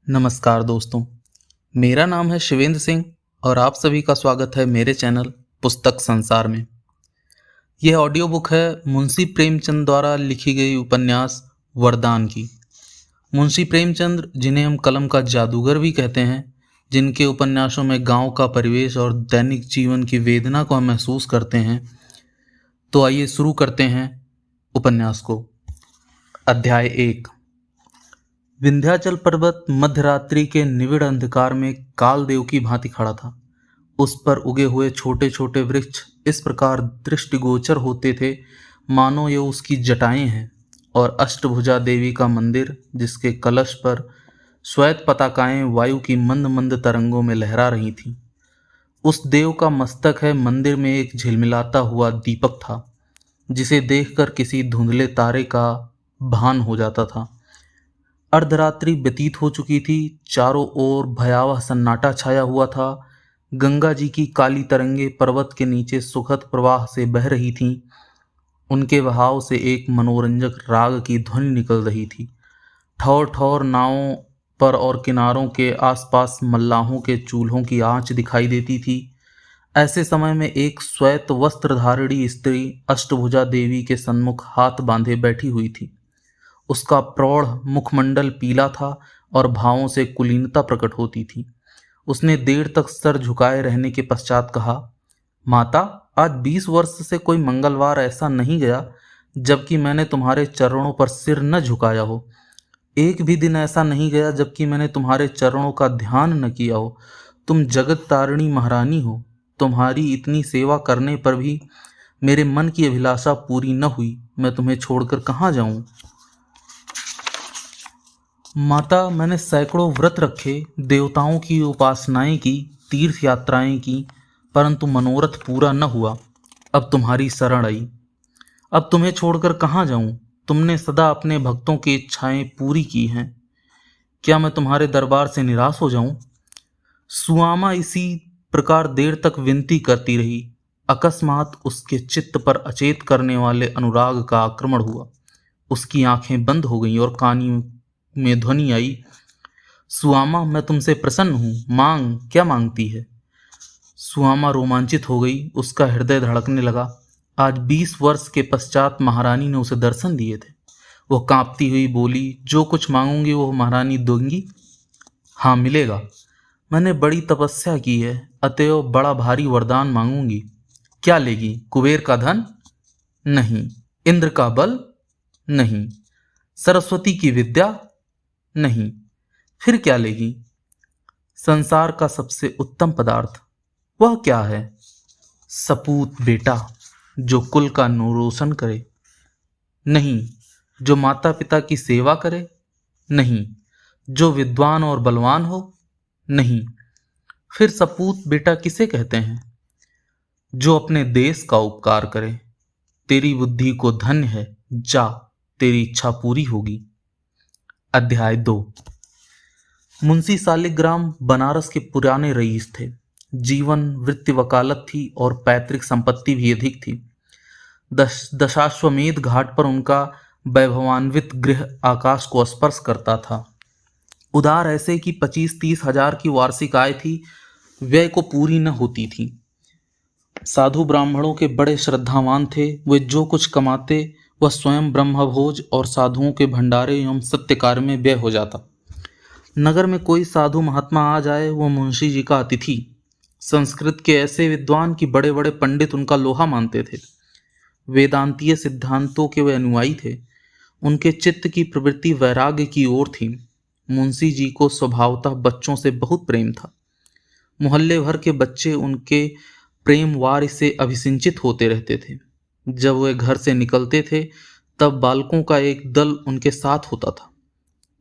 नमस्कार दोस्तों, मेरा नाम है शिवेंद्र सिंह और आप सभी का स्वागत है मेरे चैनल पुस्तक संसार में। यह ऑडियो बुक है मुंशी प्रेमचंद द्वारा लिखी गई उपन्यास वरदान की। मुंशी प्रेमचंद, जिन्हें हम कलम का जादूगर भी कहते हैं, जिनके उपन्यासों में गांव का परिवेश और दैनिक जीवन की वेदना को हम महसूस करते हैं। तो आइए शुरू करते हैं उपन्यास को। अध्याय 1। विंध्याचल पर्वत मध्यरात्रि के निविड़ अंधकार में कालदेव की भांति खड़ा था। उस पर उगे हुए छोटे छोटे वृक्ष इस प्रकार दृष्टिगोचर होते थे मानो ये उसकी जटाएं हैं, और अष्टभुजा देवी का मंदिर, जिसके कलश पर श्वेत पताकाएं वायु की मंद मंद तरंगों में लहरा रही थीं। उस देव का मस्तक है मंदिर में एक झिलमिलाता हुआ दीपक था, जिसे देखकर किसी धुंधले तारे का भान हो जाता था। अर्धरात्रि व्यतीत हो चुकी थी। चारों ओर भयावह सन्नाटा छाया हुआ था। गंगा जी की काली तरंगे पर्वत के नीचे सुखद प्रवाह से बह रही थीं। उनके बहाव से एक मनोरंजक राग की ध्वनि निकल रही थी। ठौर ठौर नावों पर और किनारों के आसपास मल्लाहों के चूल्हों की आंच दिखाई देती थी। ऐसे समय में एक श्वेत वस्त्रधारिणी स्त्री अष्टभुजा देवी के सन्मुख हाथ बांधे बैठी हुई थी। उसका प्रौढ़ मुखमंडल पीला था और भावों से कुलीनता प्रकट होती थी। उसने देर तक सर झुकाए रहने के पश्चात कहा, माता, आज 20 वर्ष से कोई मंगलवार ऐसा नहीं गया जबकि मैंने तुम्हारे चरणों पर सिर न झुकाया हो। एक भी दिन ऐसा नहीं गया जबकि मैंने तुम्हारे चरणों का ध्यान न किया हो। तुम जगत तारिणी महारानी हो। तुम्हारी इतनी सेवा करने पर भी मेरे मन की अभिलाषा पूरी न हुई। मैं तुम्हें छोड़कर कहाँ जाऊं? माता, मैंने सैकड़ों व्रत रखे, देवताओं की उपासनाएं की, तीर्थ यात्राएं की, परंतु मनोरथ पूरा न हुआ। अब तुम्हारी शरण आई। अब तुम्हें छोड़कर कहाँ जाऊं? तुमने सदा अपने भक्तों की इच्छाएं पूरी की हैं। क्या मैं तुम्हारे दरबार से निराश हो जाऊं? सुआमा इसी प्रकार देर तक विनती करती रही। अकस्मात उसके चित्त पर अचेत करने वाले अनुराग का आक्रमण हुआ। उसकी आंखें बंद हो गईं और कानों में ध्वनि आई, सुआमा, मैं तुमसे प्रसन्न हूं। मांग, क्या मांगती है? सुआमा रोमांचित हो गई। उसका हृदय धड़कने लगा। आज 20 वर्ष के पश्चात महारानी ने उसे दर्शन दिए थे। वो कांपती हुई बोली, जो कुछ मांगूंगी वो महारानी दूंगी। हाँ, मिलेगा। मैंने बड़ी तपस्या की है, अतएव बड़ा भारी वरदान मांगूंगी। क्या लेगी? कुबेर का धन? नहीं। इंद्र का बल? नहीं। सरस्वती की विद्या? नहीं। फिर क्या लेगी? संसार का सबसे उत्तम पदार्थ। वह क्या है? सपूत बेटा, जो कुल का रोशन करे। नहीं। जो माता पिता की सेवा करे। नहीं। जो विद्वान और बलवान हो। नहीं। फिर सपूत बेटा किसे कहते हैं? जो अपने देश का उपकार करे। तेरी बुद्धि को धन्य है। जा, तेरी इच्छा पूरी होगी। अध्याय 2। मुंशी सालिग्राम बनारस के पुराने रईस थे। जीवन वृत्ति वकालत थी और पैतृक संपत्ति भी अधिक थी। दशाश्वमेध घाट पर उनका वैभवान्वित गृह आकाश को स्पर्श करता था। उधार ऐसे कि 25-30 हजार की वार्षिक आय थी, व्यय को पूरी न होती थी। साधु ब्राह्मणों के बड़े श्रद्धावान थे। वे जो कुछ कमाते वह स्वयं ब्रह्मभोज और साधुओं के भंडारे एवं सत्य कार्य में व्यय हो जाता। नगर में कोई साधु महात्मा आ जाए, वह मुंशी जी का अतिथि। संस्कृत के ऐसे विद्वान कि बड़े बड़े पंडित उनका लोहा मानते थे। वेदांतीय सिद्धांतों के वे अनुयायी थे। उनके चित्त की प्रवृत्ति वैराग्य की ओर थी। मुंशी जी को स्वभावतः बच्चों से बहुत प्रेम था। मोहल्ले भर के बच्चे उनके प्रेम वार से अभिसिंचित होते रहते थे। जब वे घर से निकलते थे तब बालकों का एक दल उनके साथ होता था।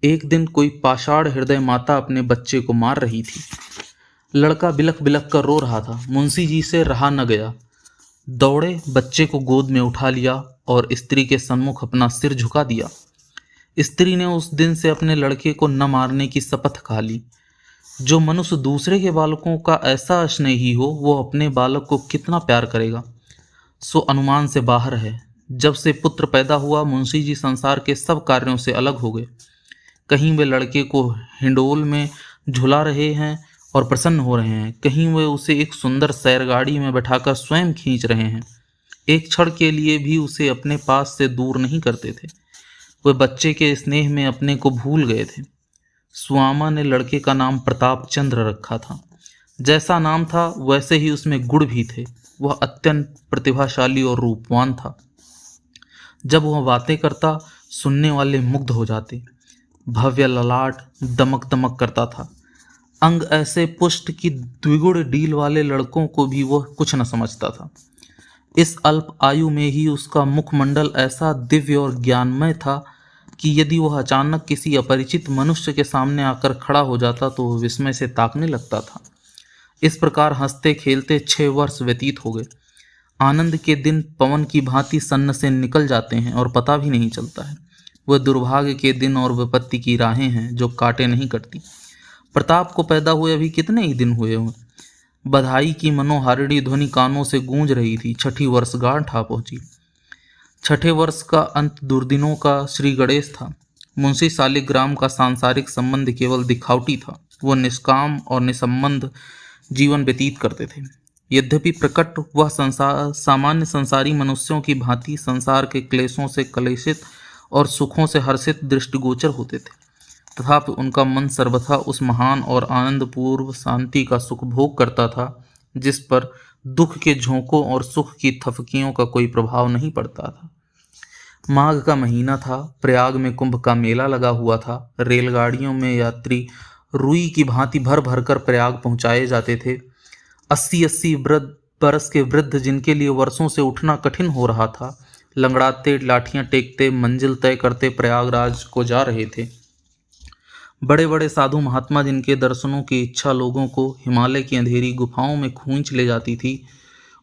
एक दिन कोई पाषाण हृदय माता अपने बच्चे को मार रही थी। लड़का बिलख बिलख कर रो रहा था। मुंशी जी से रहा न गया। दौड़े, बच्चे को गोद में उठा लिया और स्त्री के सम्मुख अपना सिर झुका दिया। स्त्री ने उस दिन से अपने लड़के को न मारने की शपथ खा ली। जो मनुष्य दूसरे के बालकों का ऐसा स्नेही हो, वो अपने बालक को कितना प्यार करेगा, सो अनुमान से बाहर है। जब से पुत्र पैदा हुआ, मुंशी जी संसार के सब कार्यों से अलग हो गए। कहीं वे लड़के को हिंडोल में झुला रहे हैं और प्रसन्न हो रहे हैं, कहीं वे उसे एक सुंदर सैरगाड़ी में बैठाकर स्वयं खींच रहे हैं। एक क्षण के लिए भी उसे अपने पास से दूर नहीं करते थे। वे बच्चे के स्नेह में अपने को भूल गए थे। सुआमा ने लड़के का नाम प्रताप चंद्र रखा था। जैसा नाम था वैसे ही उसमें गुण भी थे। वह अत्यंत प्रतिभाशाली और रूपवान था। जब वह बातें करता सुनने वाले मुग्ध हो जाते। भव्य ललाट दमक दमक करता था। अंग ऐसे पुष्ट कि द्विगुण डील वाले लड़कों को भी वह कुछ न समझता था। इस अल्प आयु में ही उसका मुखमंडल ऐसा दिव्य और ज्ञानमय था कि यदि वह अचानक किसी अपरिचित मनुष्य के सामने आकर खड़ा हो जाता तो वह विस्मय से ताकने लगता था। इस प्रकार हंसते खेलते 6 वर्ष व्यतीत हो गए। आनंद के दिन पवन की भांति सन्न से निकल जाते हैं और पता भी नहीं चलता है। वह दुर्भाग्य के दिन और विपत्ति की राहें हैं जो काटे नहीं कटती। प्रताप को पैदा हुए अभी कितने ही दिन हुए हों। बधाई की मनोहारिणी ध्वनि कानों से गूंज रही थी। 6ठी वर्षगांठ आ पहुंची। 6ठे वर्ष का अंत दुर्दिनों का श्री गणेश था। मुंशी शालिग्राम का सांसारिक संबंध केवल दिखावटी था। वह निष्काम और निसंबंध जीवन व्यतीत करते थे। यद्यपि प्रकट वह सामान्य संसारी मनुष्यों की भांति संसार के क्लेशों से कलेशित और सुखों से हर्षित दृष्टिगोचर होते थे, तथापि उनका मन सर्वथा उस महान और आनंदपूर्व शांति का सुख भोग करता था जिस पर दुख के झोंकों और सुख की थपकियों का कोई प्रभाव नहीं पड़ता था। माघ का महीना था। प्रयाग में कुंभ का मेला लगा हुआ था। रेलगाड़ियों में यात्री रुई की भांति भर भर कर प्रयाग पहुंचाए जाते थे। 80-80 बरस के वृद्ध जिनके लिए वर्षों से उठना कठिन हो रहा था, लंगड़ाते लाठियां टेकते मंजिल तय करते प्रयागराज को जा रहे थे। बड़े बड़े साधु महात्मा जिनके दर्शनों की इच्छा लोगों को हिमालय की अंधेरी गुफाओं में खींच ले जाती थी,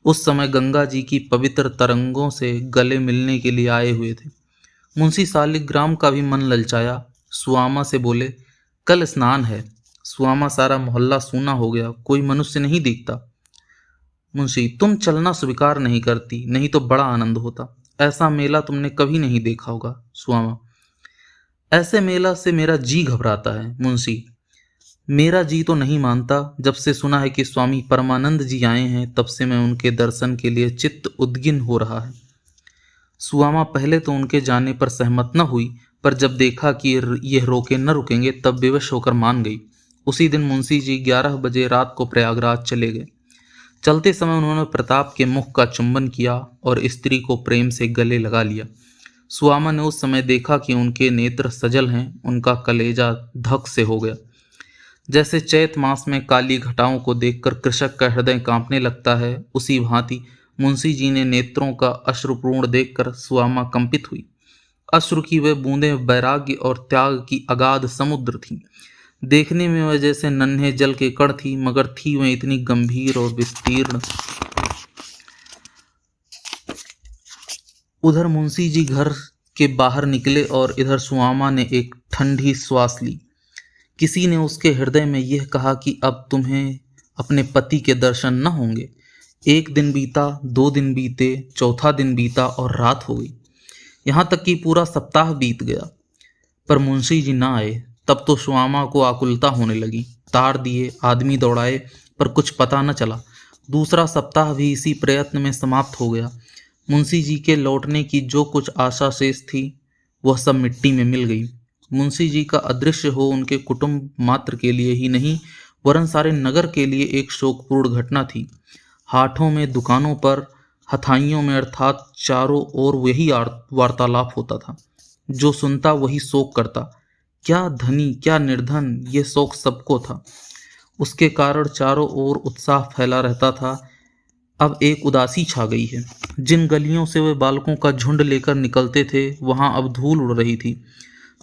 उस समय गंगा जी की पवित्र तरंगों से गले मिलने के लिए आए हुए थे। मुंशी शालिग्राम का भी मन ललचाया। सुआमा से बोले, कल स्नान है। सुआमा, सारा मोहल्ला सूना हो गया, कोई मनुष्य नहीं दिखता। मुंशी, तुम चलना स्वीकार नहीं करती, नहीं तो बड़ा आनंद होता। ऐसा मेला तुमने कभी नहीं देखा होगा। सुआमा, ऐसे मेला से मेरा जी घबराता है। मुंशी, मेरा जी तो नहीं मानता। जब से सुना है कि स्वामी परमानंद जी आए हैं तब से मैं उनके दर्शन के लिए चित्त उद्गिन हो रहा है। सुआमा पहले तो उनके जाने पर सहमत न हुई, पर जब देखा कि यह रोके न रुकेंगे तब विवश होकर मान गई। उसी दिन मुंशी जी 11 बजे रात को प्रयागराज चले गए। चलते समय उन्होंने प्रताप के मुख का चुंबन किया और स्त्री को प्रेम से गले लगा लिया। सुआमा ने उस समय देखा कि उनके नेत्र सजल हैं। उनका कलेजा धक से हो गया। जैसे चैत मास में काली घटाओं को देखकर कृषक का हृदय कांपने लगता है, उसी भांति मुंशी जी ने नेत्रों का अश्रुपूर्ण देखकर सुआमा कंपित हुई। अश्रु की वे बूंदें वैराग्य और त्याग की अगाध समुद्र थीं। देखने में वह जैसे नन्हे जल के कण थी, मगर थी वह इतनी गंभीर और विस्तीर्ण। उधर मुंशी जी घर के बाहर निकले और इधर सुआमा ने एक ठंडी श्वास ली। किसी ने उसके हृदय में यह कहा कि अब तुम्हें अपने पति के दर्शन न होंगे। 1 दिन बीता, 2 दिन बीते, चौथा दिन बीता और रात हो गई। यहाँ तक कि पूरा सप्ताह बीत गया, पर मुंशी जी न आए। तब तो सुआमा को आकुलता होने लगी। तार दिए, आदमी दौड़ाए, पर कुछ पता न चला। दूसरा सप्ताह भी इसी प्रयत्न में समाप्त हो गया। मुंशी जी के लौटने की जो कुछ आशा शेष थी वह सब मिट्टी में मिल गई। मुंशी जी का अदृश्य हो उनके कुटुंब मात्र के लिए ही नहीं, वरन सारे नगर के लिए एक शोकपूर्ण घटना थी। हाटों में, दुकानों पर, हथाइयों में, अर्थात चारों ओर वही वार्तालाप होता था। जो सुनता वही शोक करता। क्या धनी, क्या निर्धन, ये शोक सबको था। उसके कारण चारों ओर उत्साह फैला रहता था। अब एक उदासी छा गई है। जिन गलियों से वे बालकों का झुंड लेकर निकलते थे वहां अब धूल उड़ रही थी।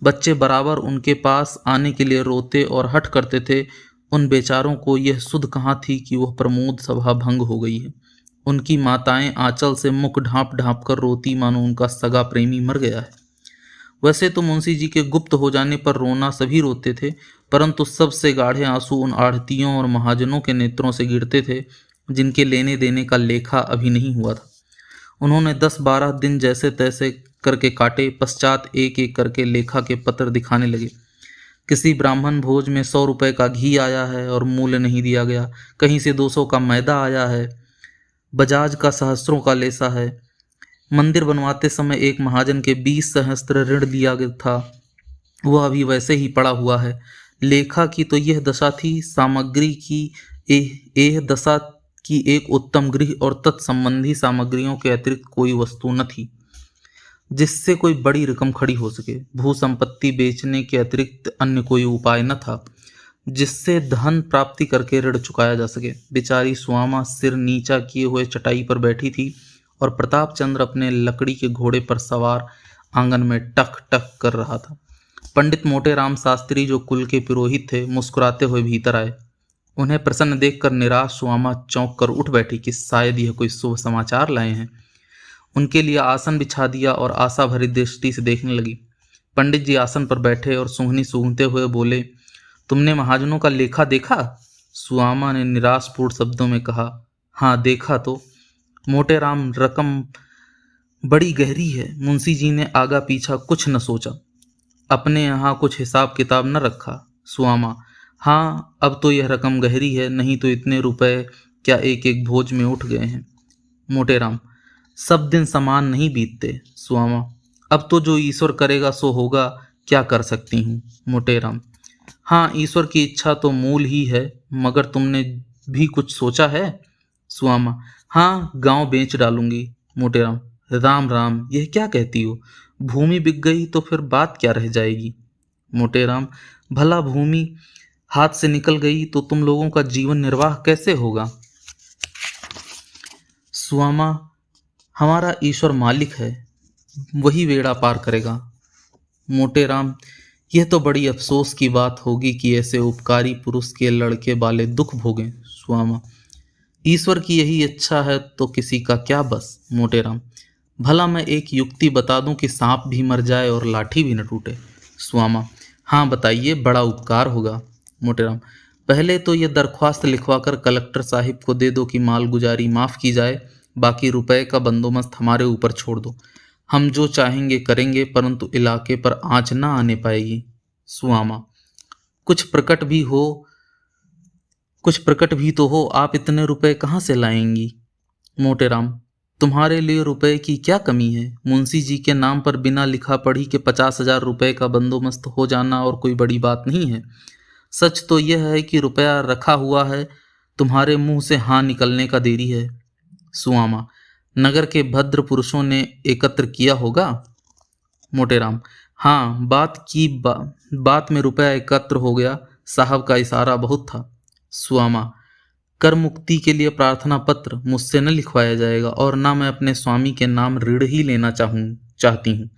बच्चे बराबर उनके पास आने के लिए रोते और हठ करते थे। उन बेचारों को यह सुध कहाँ थी कि वह प्रमोद सभा भंग हो गई है। उनकी माताएं आंचल से मुख ढांप ढांप कर रोती मानो उनका सगा प्रेमी मर गया है। वैसे तो मुंशी जी के गुप्त हो जाने पर रोना सभी रोते थे, परंतु सबसे गाढ़े आंसू उन आढ़तियों और महाजनों के नेत्रों से गिरते थे जिनके लेने देने का लेखा अभी नहीं हुआ था। उन्होंने 10-12 दिन जैसे तैसे करके काटे। पश्चात एक एक करके लेखा के पत्र दिखाने लगे। किसी ब्राह्मण भोज में 100 रुपए का घी आया है और मूल्य नहीं दिया गया। कहीं से 200 का मैदा आया है। बजाज का सहस्त्रों का लेसा है। मंदिर बनवाते समय एक महाजन के 20 सहस्त्र ऋण लिया गया था, वह अभी वैसे ही पड़ा हुआ है। लेखा की तो यह दशा थी, सामग्री की यह दशा की एक उत्तम गृह और तत्संबंधी सामग्रियों के अतिरिक्त कोई वस्तु न थी जिससे कोई बड़ी रकम खड़ी हो सके। भू संपत्ति बेचने के अतिरिक्त अन्य कोई उपाय न था जिससे धन प्राप्ति करके ऋण चुकाया जा सके। बेचारी सुआमा सिर नीचा किए हुए चटाई पर बैठी थी और प्रताप चंद्र अपने लकड़ी के घोड़े पर सवार आंगन में टक टक कर रहा था। पंडित मोटे राम शास्त्री, जो कुल के पुरोहित थे, मुस्कुराते हुए भीतर आए। उन्हें प्रसन्न देखकर निराश सुआमा चौंक कर उठ बैठी कि शायद यह कोई शुभ समाचार लाए हैं। उनके लिए आसन बिछा दिया और आशा भरी दृष्टि से देखने लगी। पंडित जी आसन पर बैठे और सूंघनी सूंघते हुए बोले, तुमने महाजनों का लेखा देखा? सुआमा ने निराशपूर्ण शब्दों में कहा, हाँ देखा तो। मोटे राम, रकम बड़ी गहरी है। मुंशी जी ने आगा पीछा कुछ न सोचा। अपने यहाँ कुछ हिसाब किताब न रखा? सुआमा, हाँ अब तो यह रकम गहरी है, नहीं तो इतने रुपए क्या एक एक भोज में उठ गए हैं। मोटे राम, सब दिन समान नहीं बीतते। सुआमा, अब तो जो ईश्वर करेगा सो होगा, क्या कर सकती हूँ। मोटे राम, हाँ ईश्वर की इच्छा तो मूल ही है, मगर तुमने भी कुछ सोचा है? सुआमा, हाँ गांव बेच डालूंगी। मोटे राम, राम राम, यह क्या कहती हो? भूमि बिक गई तो फिर बात क्या रह जाएगी। मोटे राम, भला भूमि हाथ से निकल गई तो तुम लोगों का जीवन निर्वाह कैसे होगा। सुआमा, हमारा ईश्वर मालिक है, वही बेड़ा पार करेगा। मोटे राम, यह तो बड़ी अफसोस की बात होगी कि ऐसे उपकारी पुरुष के लड़के वाले दुख भोगें। सुआमा, ईश्वर की यही इच्छा है तो किसी का क्या बस। मोटे राम, भला मैं एक युक्ति बता दूं कि सांप भी मर जाए और लाठी भी न टूटे। सुआमा, हाँ बताइए, बड़ा उपकार होगा। मोटे राम, पहले तो ये दरख्वास्त लिखवाकर कलेक्टर साहिब को दे दो कि मालगुजारी माफ़ की जाए, बाकी रुपए का बंदोबस्त हमारे ऊपर छोड़ दो। हम जो चाहेंगे करेंगे, परंतु इलाके पर आँच ना आने पाएगी। सुआमा, कुछ प्रकट भी तो हो, आप इतने रुपए कहाँ से लाएंगी। मोटे राम, तुम्हारे लिए रुपए की क्या कमी है? मुंशी जी के नाम पर बिना लिखा पढ़ी के 50,000 रुपए का बंदोबस्त हो जाना और कोई बड़ी बात नहीं है। सच तो यह है कि रुपया रखा हुआ है, तुम्हारे मुंह से हाँ निकलने का देरी है। सुआमा, नगर के भद्र पुरुषों ने एकत्र किया होगा। मोटे राम, हाँ बात में रुपया एकत्र हो गया, साहब का इशारा बहुत था। सुआमा, कर मुक्ति के लिए प्रार्थना पत्र मुझसे न लिखवाया जाएगा और ना मैं अपने स्वामी के नाम ऋण ही लेना चाहती हूँ।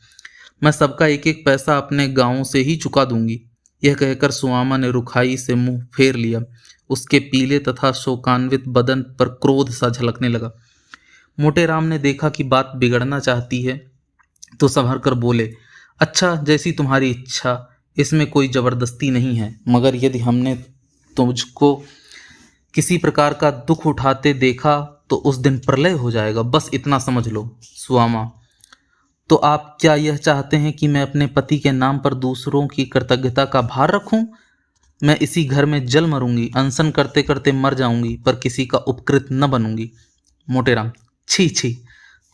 मैं सबका एक एक पैसा अपने गांवों से ही चुका दूंगी। यह कहकर सुआमा ने रुखाई से मुंह फेर लिया। उसके पीले तथा शोकान्वित बदन पर क्रोध सा झलकने लगा। मोटे राम ने देखा कि बात बिगड़ना चाहती है तो संभर कर बोले, अच्छा जैसी तुम्हारी इच्छा, इसमें कोई जबरदस्ती नहीं है, मगर यदि हमने तुझको किसी प्रकार का दुख उठाते देखा तो उस दिन प्रलय हो जाएगा, बस इतना समझ लो। सुआमा, तो आप क्या यह चाहते हैं कि मैं अपने पति के नाम पर दूसरों की कृतज्ञता का भार रखूं? मैं इसी घर में जल मरूंगी, अनशन करते करते मर जाऊंगी, पर किसी का उपकृत न बनूंगी। मोटे राम, छी छी,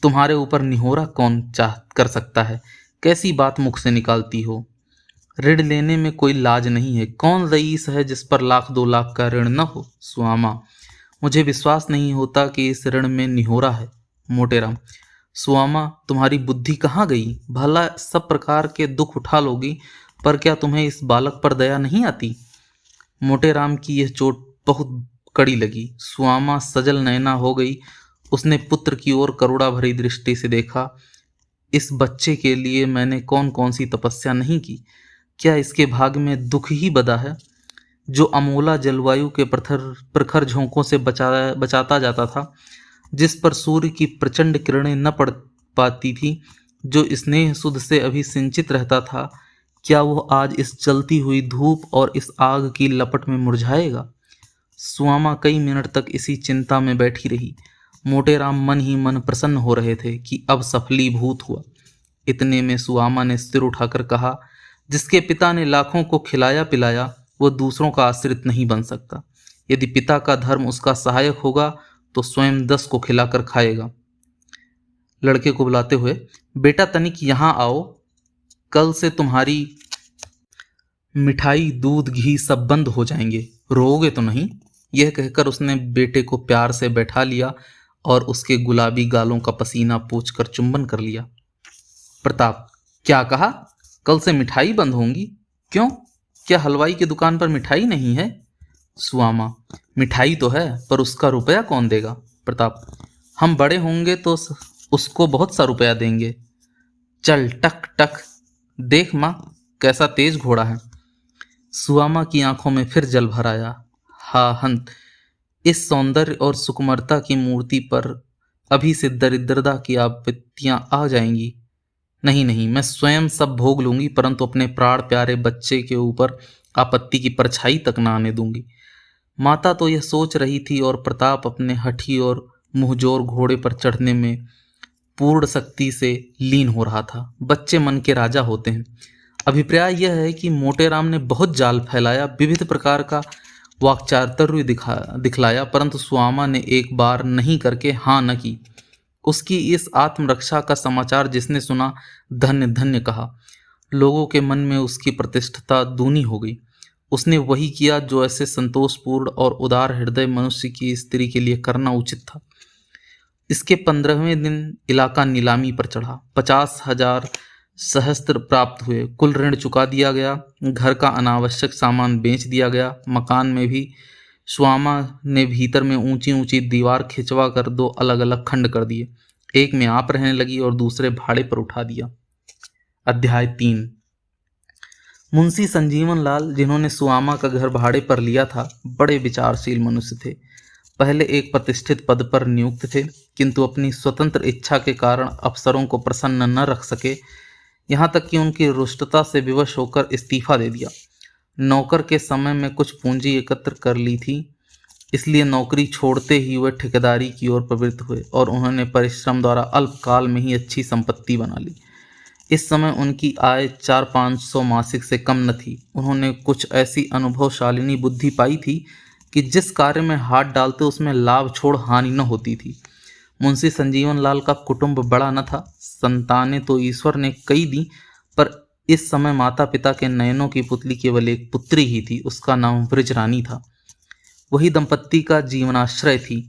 तुम्हारे ऊपर निहोरा कौन चाह कर सकता है? कैसी बात मुख से निकालती हो? ऋण लेने में कोई लाज नहीं है। कौन रईस है जिस पर 1,00,000-2,00,000 का ऋण न हो। सुआमा, मुझे विश्वास नहीं होता कि इस ऋण में निहोरा है। मोटे राम, सुआमा, तुम्हारी बुद्धि कहाँ गई? भला सब प्रकार के दुख उठा लोगी, पर क्या तुम्हें इस बालक पर दया नहीं आती? मोटे राम की यह चोट बहुत कड़ी लगी। सुआमा सजल नयना हो गई। उसने पुत्र की ओर करुणा भरी दृष्टि से देखा। इस बच्चे के लिए मैंने कौन कौन सी तपस्या नहीं की? क्या इसके भाग में दुख ही बदा है? जो अमोला जलवायु के प्रखर झोंकों से बचाता जाता था, जिस पर सूर्य की प्रचंड किरणें न पड़ पाती थी, जो स्नेह सुध से अभी सिंचित रहता था, क्या वो आज इस जलती हुई धूप और इस आग की लपट में मुरझाएगा? सुआमा कई मिनट तक इसी चिंता में बैठी रही। मोटे राम मन ही मन प्रसन्न हो रहे थे कि अब सफलीभूत हुआ। इतने में सुआमा ने सिर उठाकर कहा, जिसके पिता ने लाखों को खिलाया पिलाया वो दूसरों का आश्रित नहीं बन सकता। यदि पिता का धर्म उसका सहायक होगा तो स्वयं 10 को खिलाकर खाएगा। लड़के को बुलाते हुए, बेटा तनिक यहाँ आओ, कल से तुम्हारी मिठाई दूध घी सब बंद हो जाएंगे, रोओगे तो नहीं। यह कहकर उसने बेटे को प्यार से बैठा लिया और उसके गुलाबी गालों का पसीना पोंछकर चुंबन कर लिया। प्रताप, क्या कहा? कल से मिठाई बंद होंगी? क्यों, क्या हलवाई की दुकान पर मिठाई नहीं है? सुआमा, मिठाई तो है पर उसका रुपया कौन देगा? प्रताप, हम बड़े होंगे तो उसको बहुत सा रुपया देंगे। चल टक टक, देख माँ कैसा तेज घोड़ा है। सुआमा की आंखों में फिर जल भर आया। हा हंत, इस सौंदर्य और सुकुमारता की मूर्ति पर अभी से दरिद्रता की आपत्तियां आ जाएंगी। नहीं नहीं, मैं स्वयं सब भोग लूंगी, परंतु अपने प्राण प्यारे बच्चे के ऊपर आपत्ति की परछाई तक ना आने दूंगी। माता तो यह सोच रही थी और प्रताप अपने हठी और मुंहजोर घोड़े पर चढ़ने में पूर्ण शक्ति से लीन हो रहा था। बच्चे मन के राजा होते हैं। अभिप्राय यह है कि मोटेराम ने बहुत जाल फैलाया, विविध प्रकार का वाक्चातुर्य दिखलाया, परंतु सुआमा ने एक बार नहीं करके हाँ न की। उसकी इस आत्मरक्षा का समाचार जिसने सुना, धन्य धन्य कहा। लोगों के मन में उसकी प्रतिष्ठा दूनी हो गई। उसने वही किया जो ऐसे संतोषपूर्ण और उदार हृदय मनुष्य की स्त्री के लिए करना उचित था। इसके 15वें दिन इलाका नीलामी पर चढ़ा। 50,000 सहस्त्र प्राप्त हुए। कुल ऋण चुका दिया गया। घर का अनावश्यक सामान बेच दिया गया। मकान में भी सुआमा ने भीतर में ऊंची ऊंची दीवार खिंचवा कर 2 अलग अलग खंड कर दिए। एक में आप रहने लगी और दूसरे भाड़े पर उठा दिया। अध्याय 3। मुंशी संजीवन लाल, जिन्होंने सुआमा का घर भाड़े पर लिया था, बड़े विचारशील मनुष्य थे। पहले एक प्रतिष्ठित पद पर नियुक्त थे, किंतु अपनी स्वतंत्र इच्छा के कारण अफसरों को प्रसन्न न रख सके। यहाँ तक कि उनकी रुष्टता से विवश होकर इस्तीफा दे दिया। नौकर के समय में कुछ पूंजी एकत्र कर ली थी, इसलिए नौकरी छोड़ते ही वह ठेकेदारी की ओर प्रवृत्त हुए और उन्होंने परिश्रम द्वारा अल्पकाल में ही अच्छी संपत्ति बना ली। इस समय उनकी आय 400-500 मासिक से कम न थी। उन्होंने कुछ ऐसी अनुभवशालिनी बुद्धि पाई थी कि जिस कार्य में हाथ डालते उसमें लाभ छोड़ हानि न होती थी। मुंशी संजीवन लाल का कुटुंब बड़ा न था। संतानें तो ईश्वर ने कई दी, पर इस समय माता पिता के नयनों की पुतली केवल एक पुत्री ही थी। उसका नाम ब्रजरानी था। वही दंपत्ति का जीवनाश्रय थी।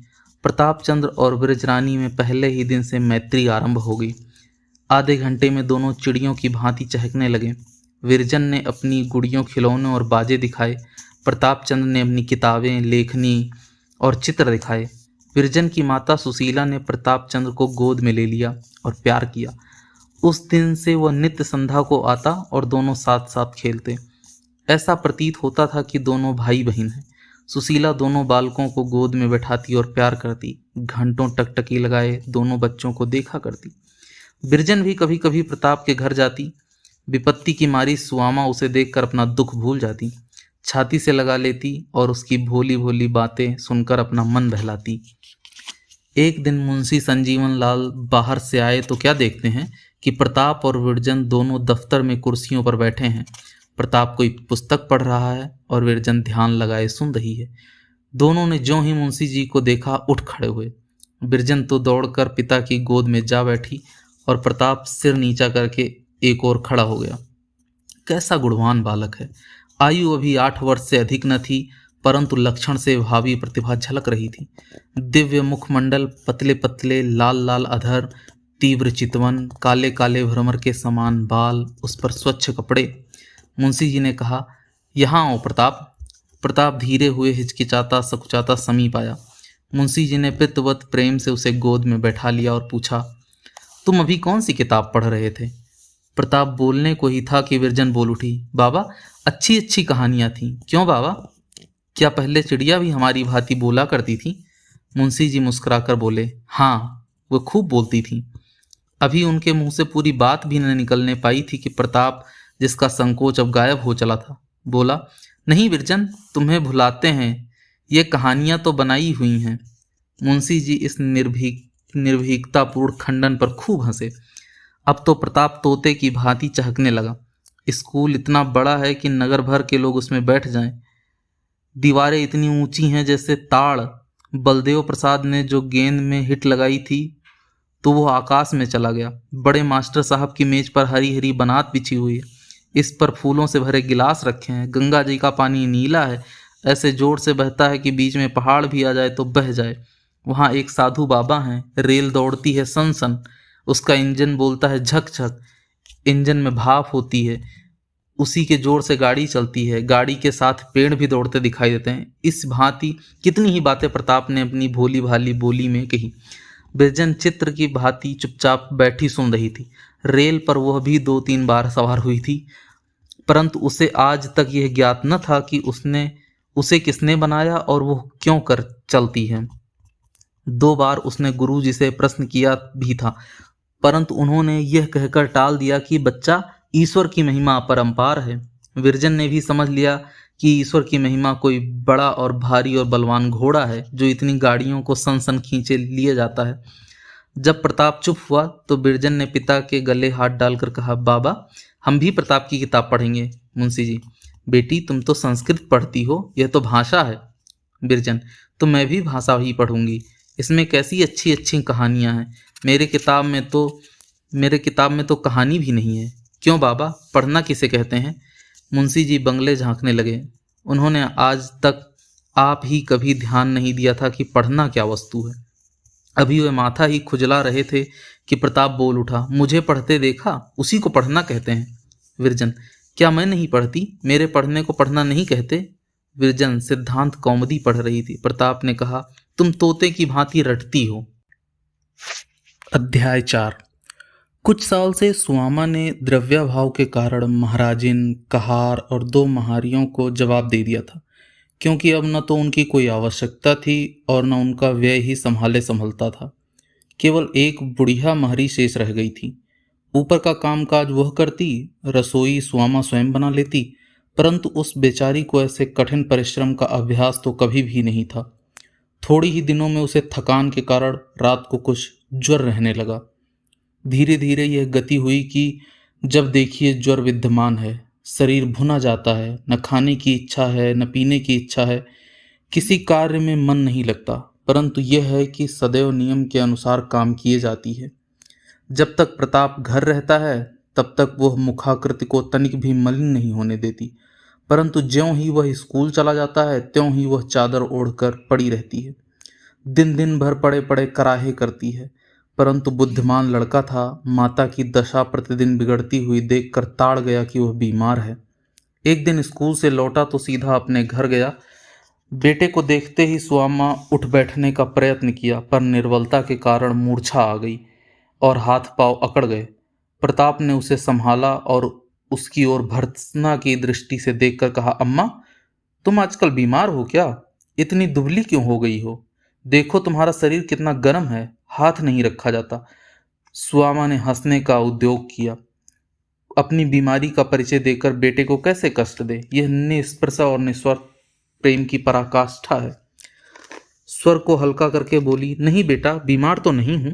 प्रताप चंद्र और ब्रजरानी में पहले ही दिन से मैत्री आरंभ हो गई। आधे घंटे में दोनों चिड़ियों की भांति चहकने लगे। विरजन ने अपनी गुड़ियों, खिलौने और बाजे दिखाए। प्रताप चंद्र ने अपनी किताबें, लेखनी और चित्र दिखाए। विरजन की माता सुशीला ने प्रताप चंद्र को गोद में ले लिया और प्यार किया। उस दिन से वह नित्य संध्या को आता और दोनों साथ साथ खेलते। ऐसा प्रतीत होता था कि दोनों भाई बहन हैं। सुशीला दोनों बालकों को गोद में बैठाती और प्यार करती। घंटों टकटकी लगाए दोनों बच्चों को देखा करती। बिरजन भी कभी कभी प्रताप के घर जाती। विपत्ति की मारी सुआमा उसे देखकर अपना दुख भूल जाती, छाती से लगा लेती और उसकी भोली भोली बातें सुनकर अपना मन बहलाती। एक दिन मुंशी संजीवन लाल बाहर से आए तो क्या देखते हैं कि प्रताप और विरजन दोनों दफ्तर में कुर्सियों पर बैठे हैं। प्रताप कोई पुस्तक पढ़ रहा है और विरजन ध्यान लगाए सुन रही है। दोनों ने ज्यों ही मुंशी जी को देखा उठ खड़े हुए। विरजन तो दौड़कर पिता की गोद में जा बैठी और प्रताप सिर नीचा करके एक और खड़ा हो गया। कैसा गुणवान बालक है। आयु अभी 8 वर्ष से अधिक न थी, परंतु लक्षण से भावी प्रतिभा झलक रही थी। दिव्य मुखमंडल, पतले पतले लाल लाल अधर, तीव्र चितवन, काले काले भ्रमर के समान बाल, उस पर स्वच्छ कपड़े। मुंशी जी ने कहा, यहाँ आओ प्रताप। प्रताप धीरे हुए हिचकिचाता सकुचाता समीप आया। मुंशी जी ने पितृवत प्रेम से उसे गोद में बैठा लिया और पूछा, तुम अभी कौन सी किताब पढ़ रहे थे? प्रताप बोलने को ही था कि विरजन बोल उठी, बाबा अच्छी अच्छी कहानियां थीं। क्यों बाबा, क्या पहले चिड़िया भी हमारी भांति बोला करती थी? मुंशी जी मुस्कुराकर बोले, हाँ वो खूब बोलती थी। अभी उनके मुंह से पूरी बात भी न निकलने पाई थी कि प्रताप, जिसका संकोच अब गायब हो चला था, बोला, नहीं विरजन, तुम्हें भुलाते हैं, ये कहानियां तो बनाई हुई हैं। मुंशी जी इस निर्भीकतापूर्ण खंडन पर खूब हंसे। अब तो प्रताप तोते की भांति चहकने लगा। स्कूल इतना बड़ा है कि नगर भर के लोग उसमें बैठ जाएं। दीवारें इतनी ऊंची हैं जैसे ताड़। बलदेव प्रसाद ने जो गेंद में हिट लगाई थी तो वो आकाश में चला गया। बड़े मास्टर साहब की मेज पर हरी हरी बनात बिछी हुई है। इस पर फूलों से भरे गिलास रखे हैं। गंगा जी का पानी नीला है, ऐसे जोर से बहता है कि बीच में पहाड़ भी आ जाए तो बह जाए। वहाँ एक साधु बाबा हैं। रेल दौड़ती है सन सन, उसका इंजन बोलता है झक झक। इंजन में भाप होती है, उसी के जोर से गाड़ी चलती है। गाड़ी के साथ पेड़ भी दौड़ते दिखाई देते हैं। इस भांति कितनी ही बातें प्रताप ने अपनी भोली भाली बोली में कही। बिरजन चित्र की भांति चुपचाप बैठी सुन रही थी। रेल पर वह भी 2-3 बार सवार हुई थी, परंतु उसे आज तक यह ज्ञात न था कि उसे किसने बनाया और वो क्यों कर चलती है। 2 बार उसने गुरुजी से प्रश्न किया भी था, परंतु उन्होंने यह कहकर टाल दिया कि बच्चा, ईश्वर की महिमा अपरंपार है। विरजन ने भी समझ लिया कि ईश्वर की महिमा कोई बड़ा और भारी और बलवान घोड़ा है जो इतनी गाड़ियों को सन सन खींचे लिए जाता है। जब प्रताप चुप हुआ तो बिरजन ने पिता के गले हाथ डालकर कहा, बाबा, हम भी प्रताप की किताब पढ़ेंगे। मुंशी जी, बेटी, तुम तो संस्कृत पढ़ती हो, यह तो भाषा है। बिरजन, तो मैं भी भाषा ही पढ़ूंगी। इसमें कैसी अच्छी अच्छी कहानियां हैं। मेरे किताब में तो कहानी भी नहीं है। क्यों बाबा, पढ़ना किसे कहते हैं? मुंशी जी बंगले झांकने लगे। उन्होंने आज तक आप ही कभी ध्यान नहीं दिया था कि पढ़ना क्या वस्तु है। अभी वे माथा ही खुजला रहे थे कि प्रताप बोल उठा, मुझे पढ़ते देखा, उसी को पढ़ना कहते हैं। विरजन, क्या मैं नहीं पढ़ती? मेरे पढ़ने को पढ़ना नहीं कहते? विरजन सिद्धांत कौमुदी पढ़ रही थी। प्रताप ने कहा, तुम तोते की भांति रटती हो। अध्याय 4। कुछ साल से सुआमा ने द्रव्याभाव के कारण महाराजिन, कहार और 2 महारियों को जवाब दे दिया था, क्योंकि अब न तो उनकी कोई आवश्यकता थी और न उनका व्यय ही संभलता था। केवल एक बुढ़िया महरी शेष रह गई थी। ऊपर का कामकाज वह करती, रसोई सुआमा स्वयं बना लेती, परंतु उस बेचारी को ऐसे कठिन परिश्रम का अभ्यास तो कभी भी नहीं था। थोड़ी ही दिनों में उसे थकान के कारण रात को कुछ ज्वर रहने लगा। धीरे धीरे यह गति हुई कि जब देखिए ज्वर विद्यमान है, शरीर भुना जाता है, न खाने की इच्छा है न पीने की इच्छा है, किसी कार्य में मन नहीं लगता, परंतु यह है कि सदैव नियम के अनुसार काम किए जाती है। जब तक प्रताप घर रहता है तब तक वह मुखाकृति को तनिक भी मलिन नहीं होने देती, परंतु ज्यों ही वह स्कूल चला जाता है त्यों ही वह चादर ओढ़कर पड़ी रहती है। दिन दिन भर पड़े पड़े कराहे करती है, परंतु बुद्धिमान लड़का था। माता की दशा प्रतिदिन बिगड़ती हुई देखकर ताड़ गया कि वह बीमार है। एक दिन स्कूल से लौटा तो सीधा अपने घर गया। बेटे को देखते ही सुआमा उठ बैठने का प्रयत्न किया, पर निर्बलता के कारण मूर्छा आ गई और हाथ पांव अकड़ गए। प्रताप ने उसे संभाला और उसकी ओर भर्त्सना की दृष्टि से देखकर कहा, अम्मा, तुम आजकल बीमार हो क्या? इतनी दुबली क्यों हो गई हो? देखो तुम्हारा शरीर कितना गर्म है, हाथ नहीं रखा जाता। सुआमा ने हंसने का उद्योग किया। अपनी बीमारी का परिचय देकर बेटे को कैसे कष्ट दे, यह निष्प्रसा और निस्वार्थ प्रेम की पराकाष्ठा है। स्वर को हल्का करके बोली, नहीं बेटा, बीमार तो नहीं हूं,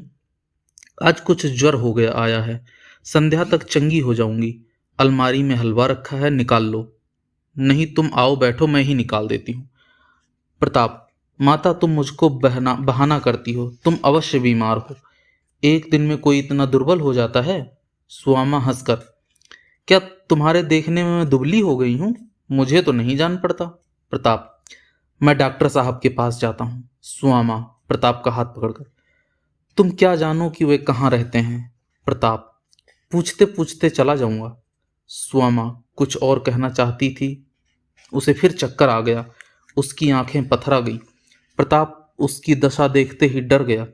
आज कुछ ज्वर हो गया आया है, संध्या तक चंगी हो जाऊंगी। अलमारी में हलवा रखा है, निकाल लो। नहीं, तुम आओ बैठो, मैं ही निकाल देती हूँ। प्रताप, माता, तुम मुझको बहाना करती हो, तुम अवश्य बीमार हो। एक दिन में कोई इतना दुर्बल हो जाता है? सुआमा हंसकर, क्या तुम्हारे देखने में मैं दुबली हो गई हूँ? मुझे तो नहीं जान पड़ता। प्रताप, मैं डॉक्टर साहब के पास जाता हूँ। सुआमा प्रताप का हाथ पकड़कर, तुम क्या जानो कि वे कहाँ रहते हैं? प्रताप, पूछते पूछते चला जाऊंगा। सुआमा कुछ और कहना चाहती थी, उसे फिर चक्कर आ गया, उसकी आंखें पथरा गई। प्रताप उसकी दशा देखते ही डर गया।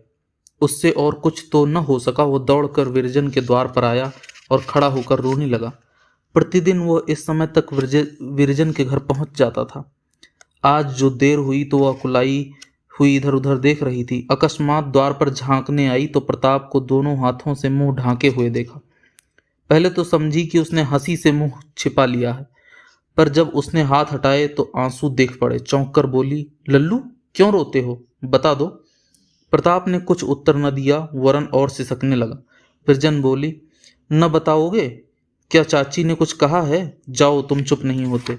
उससे और कुछ तो न हो सका। वो दौड़कर विरजन के द्वार पर आया और खड़ा होकर रोने लगा। प्रतिदिन वो इस समय तक विरजन के घर पहुंच जाता था। आज जो देर हुई तो वह कुलाई हुई इधर उधर देख रही थी। अकस्मात द्वार पर झांकने आई तो प्रताप को दोनों हाथों से मुंह ढांके हुए देखा। पहले तो समझी कि उसने हंसी से मुंह छिपा लिया है, पर जब उसने हाथ हटाए तो आंसू देख पड़े। चौंक कर बोली, लल्लू, क्यों रोते हो? बता दो। प्रताप ने कुछ उत्तर न दिया, वरन और सिसकने लगा। विरजन बोली, न बताओगे? क्या चाची ने कुछ कहा है? जाओ, तुम चुप नहीं होते।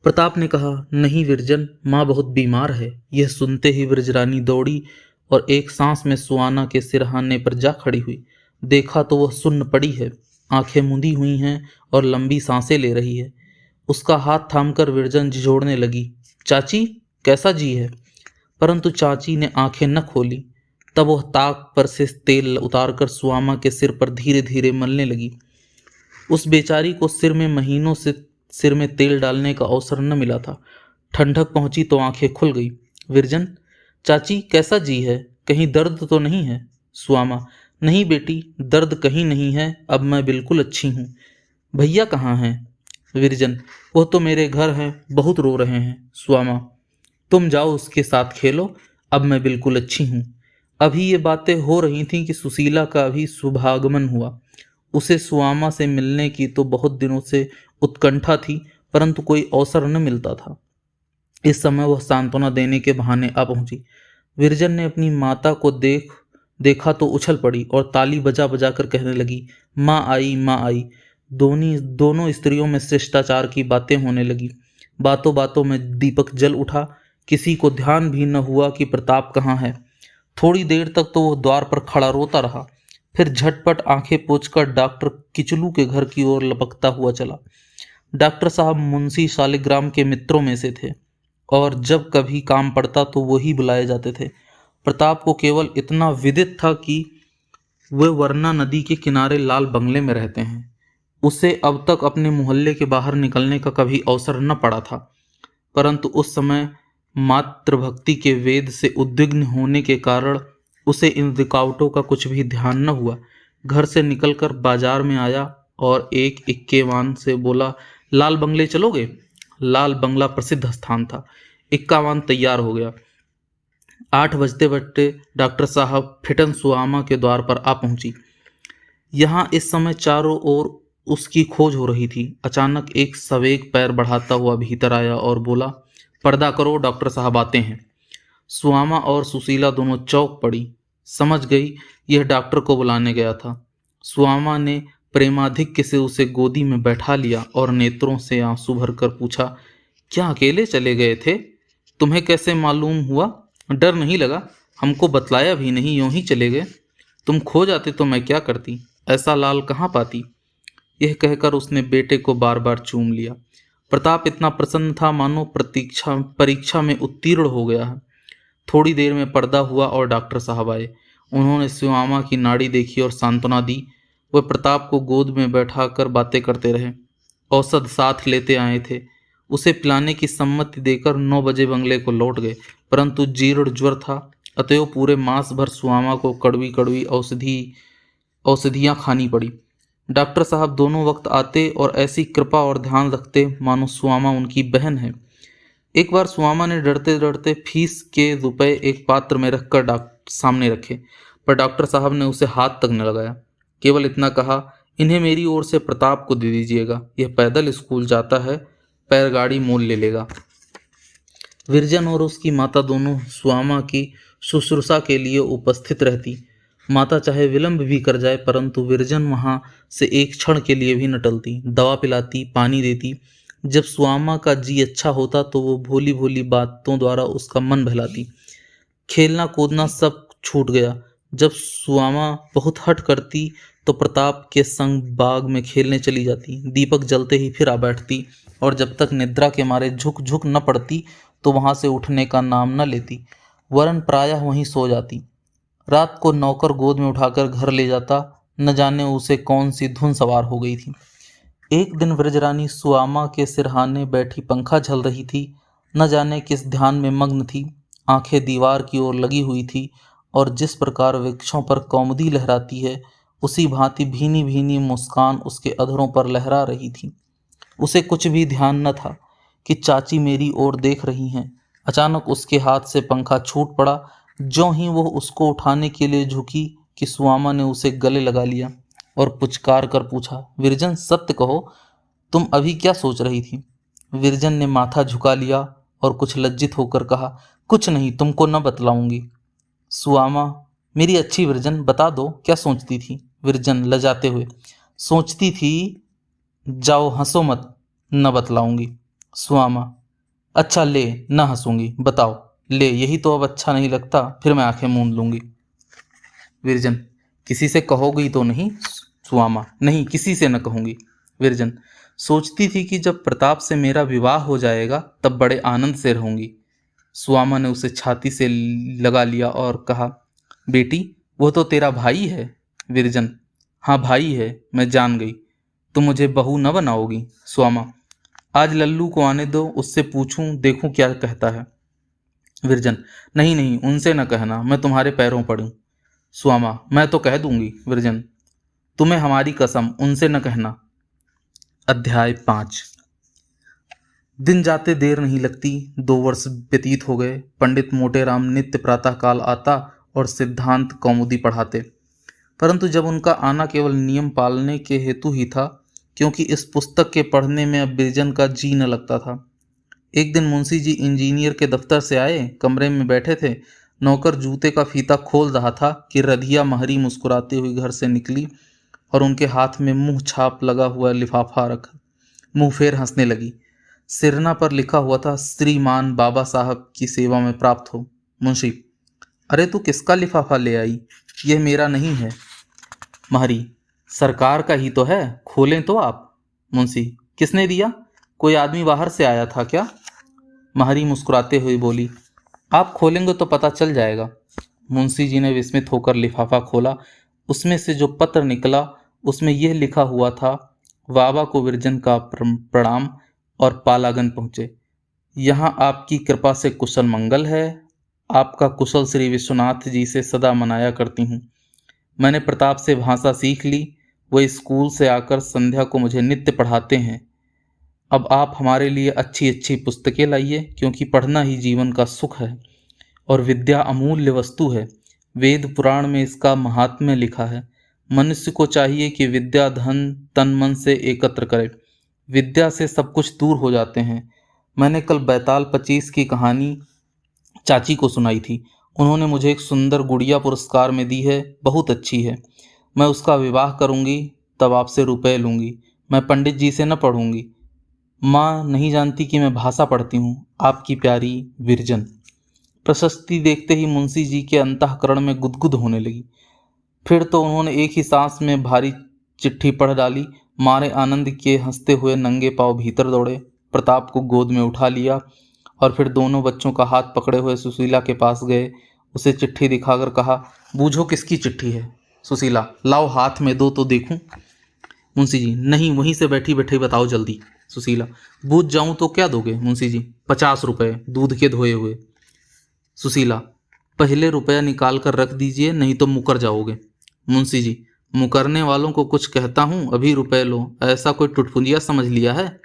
प्रताप ने कहा, नहीं विरजन, माँ बहुत बीमार है। यह सुनते ही विरजरानी दौड़ी और एक सांस में सुहाना के सिरहाने पर जा खड़ी हुई। देखा तो वह सुन्न पड़ी है, आंखें मूंदी हुई हैं और लंबी सांसें ले रही है। उसका हाथ थामकर विरजन झिझोड़ने लगी, चाची कैसा जी है? परंतु चाची ने आंखें न खोली। तब वह ताक पर से तेल उतारकर सुआमा के सिर पर धीरे धीरे मलने लगी। उस बेचारी को सिर में महीनों से सिर में तेल डालने का अवसर न मिला था। ठंडक पहुंची तो आंखें खुल गई। विरजन, चाची कैसा जी है? कहीं दर्द तो नहीं है? सुआमा, नहीं बेटी, दर्द कहीं नहीं है, अब मैं बिल्कुल अच्छी हूँ। भैया कहाँ हैं? विरजन, वह तो मेरे घर हैं, बहुत रो रहे हैं। सुआमा, तुम जाओ उसके साथ खेलो, अब मैं बिल्कुल अच्छी हूँ। अभी ये बातें हो रही थीं कि सुशीला का भी शुभागमन हुआ। उसे सुआमा से मिलने की तो बहुत दिनों से उत्कंठा थी, परंतु कोई अवसर न मिलता था। इस समय वह सांत्वना देने के बहाने आ पहुंची। विरजन ने अपनी माता को देखा तो उछल पड़ी और ताली बजा बजा कर कहने लगी, माँ आई, माँ आई। दोनों स्त्रियों में शिष्टाचार की बातें होने लगी। बातों बातों में दीपक जल उठा। किसी को ध्यान भी न हुआ कि प्रताप कहाँ है। थोड़ी देर तक तो वह द्वार पर खड़ा रोता रहा, फिर झटपट आंखें पोंछकर डॉक्टर किचलू के घर की ओर लपकता हुआ चला। डॉक्टर साहब मुंशी शालिग्राम के मित्रों में से थे और जब कभी काम पड़ता तो वही बुलाए जाते थे। प्रताप को केवल इतना विदित था कि वे वरना नदी के किनारे लाल बंगले में रहते हैं। उसे अब तक अपने मोहल्ले के बाहर निकलने का कभी अवसर न पड़ा था, परंतु उस समय मातृभक्ति के वेद से उद्विग्न होने के कारण उसे इन रुकावटों का कुछ भी ध्यान न हुआ। घर से निकलकर बाजार में आया और एक इक्केवान से बोला, लाल बंगले चलोगे? लाल बंगला प्रसिद्ध स्थान था। इक्कावान तैयार हो गया। 8 बजते बजते डॉक्टर साहब फिटन सुआमा के द्वार पर आ पहुंची। यहाँ इस समय चारों ओर उसकी खोज हो रही थी। अचानक एक सवेग पैर बढ़ाता हुआ भीतर आया और बोला, पर्दा करो, डॉक्टर साहब आते हैं। सुआमा और सुशीला दोनों चौंक पड़ी, समझ गई यह डॉक्टर को बुलाने गया था। सुआमा ने प्रेमाधिक्य से उसे गोदी में बैठा लिया और नेत्रों से आंसू भरकर पूछा, क्या अकेले चले गए थे? तुम्हें कैसे मालूम हुआ? डर नहीं लगा? हमको बतलाया भी नहीं, यूं ही चले गए। तुम खो जाते तो मैं क्या करती? ऐसा लाल कहाँ पाती? यह कहकर उसने बेटे को बार बार चूम लिया। प्रताप इतना प्रसन्न था मानो परीक्षा में उत्तीर्ण हो गया है। थोड़ी देर में पर्दा हुआ और डॉक्टर साहब आए। उन्होंने सुआमा की नाड़ी देखी और सांत्वना दी। वे प्रताप को गोद में बैठाकर बातें करते रहे। औषध साथ लेते आए थे। उसे पिलाने की सम्मति देकर 9 बजे बंगले को लौट गए, परंतु जीर्ण ज्वर था, अतएव पूरे मास भर सुआमा को कड़वी कड़वी औषधियाँ खानी पड़ी। डॉक्टर साहब दोनों वक्त आते और ऐसी कृपा और ध्यान रखते मानो सुआमा उनकी बहन है। एक बार सुआमा ने डरते डरते फीस के रुपए एक पात्र में रखकर डॉक्टर सामने रखे, पर डॉक्टर साहब ने उसे हाथ तक न लगाया। केवल इतना कहा, इन्हें मेरी ओर से प्रताप को दे दीजिएगा, यह पैदल स्कूल जाता है, पैरगाड़ी मोल ले लेगा। विरजन और उसकी माता दोनों सुआमा की शुश्रूषा के लिए उपस्थित रहती। माता चाहे विलंब भी कर जाए, परंतु विरजन वहाँ से एक क्षण के लिए भी न टलती। दवा पिलाती, पानी देती। जब सुआमा का जी अच्छा होता तो वो भोली भोली बातों द्वारा उसका मन बहलाती। खेलना कूदना सब छूट गया। जब सुआमा बहुत हठ करती तो प्रताप के संग बाग में खेलने चली जाती। दीपक जलते ही फिर आ बैठती और जब तक निद्रा के मारे झुक झुक न पड़ती तो वहाँ से उठने का नाम न लेती, वरन प्रायः वहीं सो जाती। रात को नौकर गोद में उठाकर घर ले जाता, न जाने उसे कौन सी धुन सवार हो गई थी। एक दिन व्रजरानी सुआमा के सिरहाने बैठी पंखा झल रही थी, न जाने किस ध्यान में मग्न थी। आंखें दीवार की ओर लगी हुई थी और जिस प्रकार वृक्षों पर कौमुदी लहराती है, उसी भांति भीनी भीनी मुस्कान उसके अधरों पर लहरा रही थी। उसे कुछ भी ध्यान न था कि चाची मेरी ओर देख रही हैं। अचानक उसके हाथ से पंखा छूट पड़ा। ज्यों ही वह उसको उठाने के लिए झुकी कि सुआमा ने उसे गले लगा लिया और पुचकार कर पूछा, विरजन सत्य कहो, तुम अभी क्या सोच रही थी? विरजन ने माथा झुका लिया और कुछ लज्जित होकर कहा, कुछ नहीं, तुमको न बतलाऊंगी। सुआमा, मेरी अच्छी विरजन, बता दो क्या सोचती थी? विरजन लजाते हुए, सोचती थी जाओ हंसो मत, न बतलाऊंगी। सुआमा, अच्छा ले, न हंसूंगी, बताओ। ले, यही तो अब अच्छा नहीं लगता, फिर मैं आंखें मूंद लूंगी। विरजन, किसी से कहोगी तो नहीं? सुआमा, नहीं, किसी से न कहूंगी। विरजन, सोचती थी कि जब प्रताप से मेरा विवाह हो जाएगा तब बड़े आनंद से रहूंगी। सुआमा ने उसे छाती से लगा लिया और कहा, बेटी, वो तो तेरा भाई है। विरजन, हाँ भाई है, मैं जान गई। तुम मुझे बहू न बनाओगी? सुआमा, आज लल्लू को आने दो, उससे पूछूं, देखूं क्या कहता है। विरजन, नहीं नहीं, उनसे न कहना, मैं तुम्हारे पैरों पड़ूं। सुआमा, मैं तो कह दूंगी। विरजन, तुम्हें हमारी कसम, उनसे न कहना। अध्याय 5। दिन जाते देर नहीं लगती। 2 वर्ष व्यतीत हो गए। पंडित मोटेराम नित्य प्रातःकाल आता और सिद्धांत कौमुदी पढ़ाते, परंतु जब उनका आना केवल नियम पालने के हेतु ही था, क्योंकि इस पुस्तक के पढ़ने में अब बिरजन का जी न लगता था। एक दिन मुंशी जी इंजीनियर के दफ्तर से आए, कमरे में बैठे थे। नौकर जूते का फीता खोल रहा था कि रधिया महरी मुस्कुराती हुई घर से निकली और उनके हाथ में मुंह छाप लगा हुआ लिफाफा रखा मुंह फेर हंसने लगी। सिरना पर लिखा हुआ था, श्रीमान बाबा साहब की सेवा में प्राप्त हो। मुंशी, अरे तू किसका लिफाफा ले आई? यह मेरा नहीं है। महरी, सरकार का ही तो है, खोलें तो आप। मुंशी, किसने दिया? कोई आदमी बाहर से आया था क्या? महरी मुस्कुराते हुए बोली, आप खोलेंगे तो पता चल जाएगा। मुंशी जी ने विस्मित होकर लिफाफा खोला। उसमें से जो पत्र निकला उसमें यह लिखा हुआ था, बाबा को विरजन का प्रणाम और पालागन पहुँचे। यहाँ आपकी कृपा से कुशल मंगल है। आपका कुशल श्री विश्वनाथ जी से सदा मनाया करती हूँ। मैंने प्रताप से भाषा सीख ली। वह स्कूल से आकर संध्या को मुझे नित्य पढ़ाते हैं। अब आप हमारे लिए अच्छी अच्छी पुस्तकें लाइए, क्योंकि पढ़ना ही जीवन का सुख है और विद्या अमूल्य वस्तु है। वेद पुराण में इसका महात्म्य लिखा है। मनुष्य को चाहिए कि विद्या धन तन मन से एकत्र करे। विद्या से सब कुछ दूर हो जाते हैं। मैंने कल बैताल 25 की कहानी चाची को सुनाई थी। उन्होंने मुझे एक सुंदर गुड़िया पुरस्कार में दी है, बहुत अच्छी है। मैं उसका विवाह करूंगी, तब आपसे रुपए लूंगी। मैं पंडित जी से न पढ़ूंगी। माँ नहीं जानती कि मैं भाषा पढ़ती हूँ। आपकी प्यारी विरजन। प्रशस्ति देखते ही मुंशी जी के अंतःकरण में गुदगुद होने लगी। फिर तो उन्होंने एक ही सांस में भारी चिट्ठी पढ़ डाली। मारे आनंद के हंसते हुए नंगे पांव भीतर दौड़े, प्रताप को गोद में उठा लिया और फिर दोनों बच्चों का हाथ पकड़े हुए सुशीला के पास गए। उसे चिट्ठी दिखाकर कहा, बूझो किसकी चिट्ठी है? सुशीला, लाओ हाथ में दो तो देखूं। मुंशी जी, नहीं, वहीं से बैठी बैठे बताओ जल्दी। सुशीला, बूझ जाऊं तो क्या दोगे? मुंशी जी, 50 रुपए, दूध के धोए हुए। सुशीला, पहले रुपया निकाल कर रख दीजिए, नहीं तो मुकर जाओगे। मुंशी जी, मुकरने वालों को कुछ कहता हूँ, अभी रुपए लो, ऐसा कोई टुटपुंजिया समझ लिया है?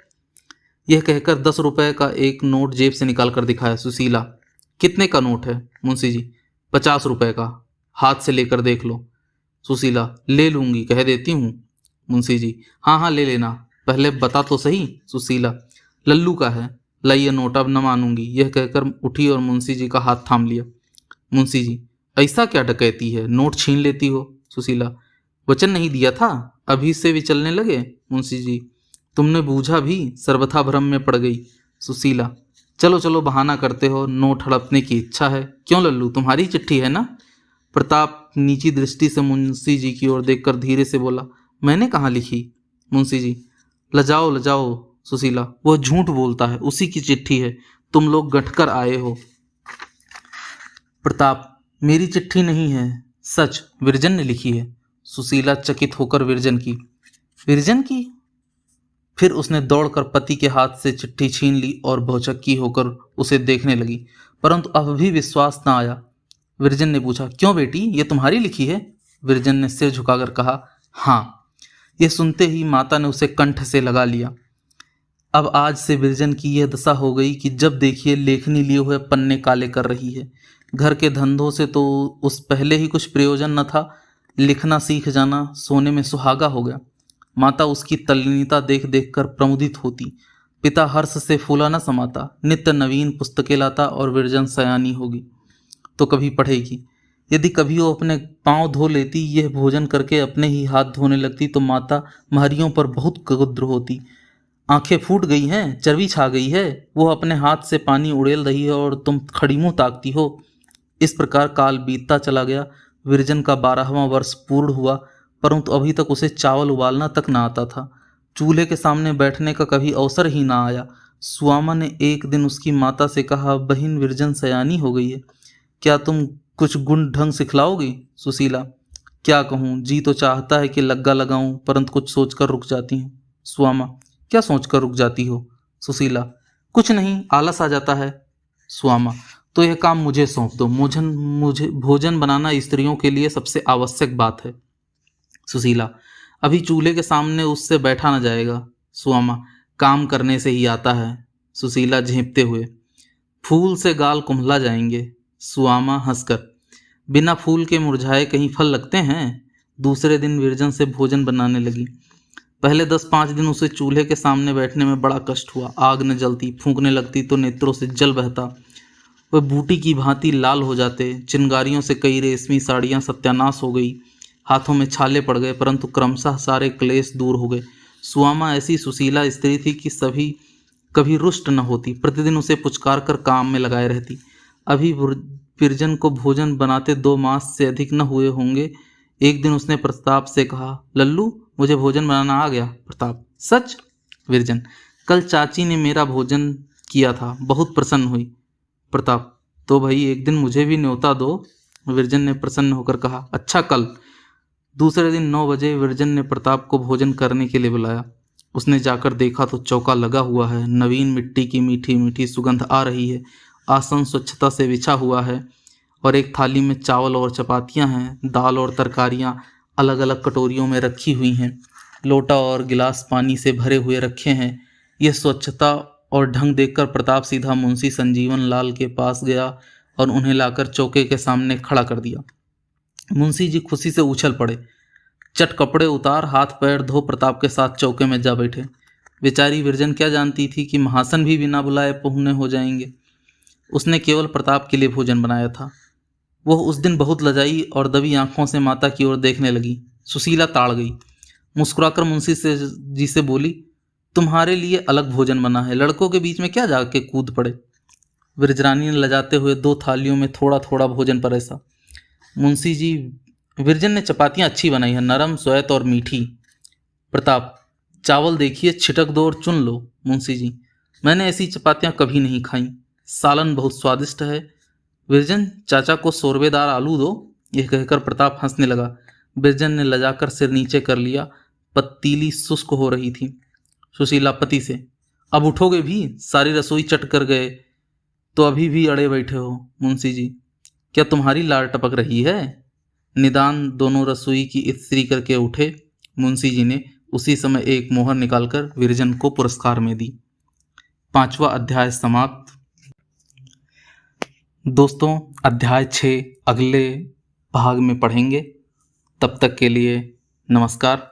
यह कहकर 10 रुपए का एक नोट जेब से निकाल कर दिखाया। सुशीला, कितने का नोट है? मुंशी जी, 50 रुपए का, हाथ से लेकर देख लो। सुशीला, ले लूंगी, कह देती हूँ। मुंशी जी, हाँ हाँ ले लेना, पहले बता तो सही। सुशीला, लल्लू का है, लाइए नोट, अब न मानूंगी। यह कहकर उठी और मुंशी जी का हाथ थाम लिया। मुंशी जी, ऐसा क्या डकैती है, नोट छीन लेती हो? सुशीला, वचन नहीं दिया था, अभी से भी चलने लगे। मुंशी जी, तुमने बूझा भी, सर्वथा भ्रम में पड़ गई। सुशीला, चलो चलो, बहाना करते हो, नोट हड़पने की इच्छा है। क्यों लल्लू, तुम्हारी चिट्ठी है ना? प्रताप नीची दृष्टि से मुंशी जी की ओर देखकर धीरे से बोला, मैंने कहाँ लिखी? मुंशी जी, लजाओ लजाओ। सुशीला, वह झूठ बोलता है, उसी की चिट्ठी है, तुम लोग गठकर आए हो। प्रताप, मेरी चिट्ठी नहीं है, सच विरजन ने लिखी है। सुशीला चकित होकर विरजन की। विरजन की? फिर उसने दौड़कर पति के हाथ से चिट्ठी छीन ली और भौचक्की होकर उसे देखने लगी, परंतु अब भी विश्वास न आया। विरजन ने पूछा, क्यों बेटी, ये तुम्हारी लिखी है? विरजन ने सिर झुकाकर कहा, हाँ। यह सुनते ही माता ने उसे कंठ से लगा लिया। अब आज से विरजन की यह दशा हो गई कि जब देखिए लेखनी लिए हुए पन्ने काले कर रही है। घर के धंधों से तो उस पहले ही कुछ प्रयोजन न था, लिखना सीख जाना सोने में सुहागा हो गया। माता उसकी तल्लीनता देख देख कर प्रमुदित होती। पिता हर्ष से फूला न समाता, नित्य नवीन पुस्तकें लाता और विरजन सयानी होगी तो कभी पढ़ेगी। यदि कभी वो अपने पांव धो लेती, यह भोजन करके अपने ही हाथ धोने लगती, तो माता महरियों पर बहुत क्रुद्ध होती। आंखें फूट गई हैं, चर्बी छा गई है, वो अपने हाथ से पानी उड़ेल रही है और तुम खड़ी मुंह ताकती हो। इस प्रकार काल बीतता चला गया। विरजन का 12वां वर्ष पूर्ण हुआ, परंतु अभी तक उसे चावल उबालना तक ना आता था। चूल्हे के सामने बैठने का कभी अवसर ही ना आया। सुआमा ने एक दिन उसकी माता से कहा, बहन विरजन सयानी हो गई है, क्या तुम कुछ गुण ढंग सिखलाओगी? सुशीला, क्या कहूँ, जी तो चाहता है कि लग्गा लगाऊं, परंतु कुछ सोचकर रुक जाती हूँ। सुआमा, क्या सोचकर रुक जाती हो? सुशीला, कुछ नहीं, आलस आ जाता है। सुआमा, तो यह काम मुझे सौंप दो। मुझे भोजन बनाना स्त्रियों के लिए सबसे आवश्यक बात है। सुशीला, अभी चूल्हे के सामने उससे बैठा न जाएगा। सुआमा, काम करने से ही आता है। सुशीला झेंपते हुए, फूल से गाल कुम्हला जाएंगे। सुआमा हंसकर, बिना फूल के मुरझाए कहीं फल लगते हैं? दूसरे दिन विरजन से भोजन बनाने लगी। पहले 10-5 दिन उसे चूल्हे के सामने बैठने में बड़ा कष्ट हुआ। आग न जलती, फूंकने लगती तो नेत्रों से जल बहता, वह बूटी की भांति लाल हो जाते। चिंगारियों से कई रेशमी साड़ियाँ सत्यानाश हो गई, हाथों में छाले पड़ गए, परंतु क्रमशः सारे क्लेश दूर हो गए। सुआमा ऐसी सुशीला स्त्री थी कि सभी कभी रुष्ट न होती, प्रतिदिन उसे पुचकार कर काम में लगाए रहती। अभी विरजन को भोजन बनाते 2 मास से अधिक न हुए होंगे। एक दिन उसने प्रताप से कहा, लल्लू, मुझे भोजन बनाना आ गया। प्रताप, सच? विरजन, कल चाची ने मेरा भोजन किया था, बहुत प्रसन्न हुई। प्रताप, तो भाई एक दिन मुझे भी न्योता दो। विरजन ने प्रसन्न होकर कहा, अच्छा कल। दूसरे दिन 9 बजे विरजन ने प्रताप को भोजन करने के लिए बुलाया। उसने जाकर देखा तो चौका लगा हुआ है, नवीन मिट्टी की मीठी मीठी सुगंध आ रही है, आसन स्वच्छता से बिछा हुआ है और एक थाली में चावल और चपातियां हैं, दाल और तरकारियां अलग अलग कटोरियों में रखी हुई हैं, लोटा और गिलास पानी से भरे हुए रखे हैं। यह स्वच्छता और ढंग देखकर प्रताप सीधा मुंशी संजीवन लाल के पास गया और उन्हें लाकर चौके के सामने खड़ा कर दिया। मुंशी जी खुशी से उछल पड़े, चट कपड़े उतार, हाथ पैर धो प्रताप के साथ चौके में जा बैठे। बेचारी विरजन क्या जानती थी कि महासन भी बिना बुलाए पहुने हो जाएंगे। उसने केवल प्रताप के लिए भोजन बनाया था। वह उस दिन बहुत लजाई और दबी आंखों से माता की ओर देखने लगी। सुशीला ताड़ गई, मुस्कुराकर मुंशी जी से बोली, तुम्हारे लिए अलग भोजन बना है, लड़कों के बीच में क्या जाके कूद पड़े। विरजरानी ने लजाते हुए 2 थालियों में थोड़ा थोड़ा भोजन परोसा। मुंशी जी, विरजन ने चपातियाँ अच्छी बनाई हैं, नरम, स्वायत्त और मीठी। प्रताप, चावल देखिए, छिटक दो और चुन लो। मुंशी जी, मैंने ऐसी चपातियाँ कभी नहीं खाई। सालन बहुत स्वादिष्ट है। विरजन, चाचा को शोरबेदार आलू दो। यह कहकर प्रताप हंसने लगा। विरजन ने लजाकर सिर नीचे कर लिया, पतीली शुष्क हो रही थी। सुशीला पति से, अब उठोगे भी? सारी रसोई चट कर गए तो अभी भी अड़े बैठे हो। मुंशी जी, क्या तुम्हारी लार टपक रही है? निदान दोनों रसोई की इस्त्री करके उठे। मुंशी जी ने उसी समय एक मोहर निकालकर विरजन को पुरस्कार में दी। 5वां अध्याय समाप्त। दोस्तों, अध्याय 6 अगले भाग में पढ़ेंगे। तब तक के लिए नमस्कार।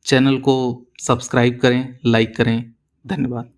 चैनल को सब्सक्राइब करें, लाइक करें। धन्यवाद।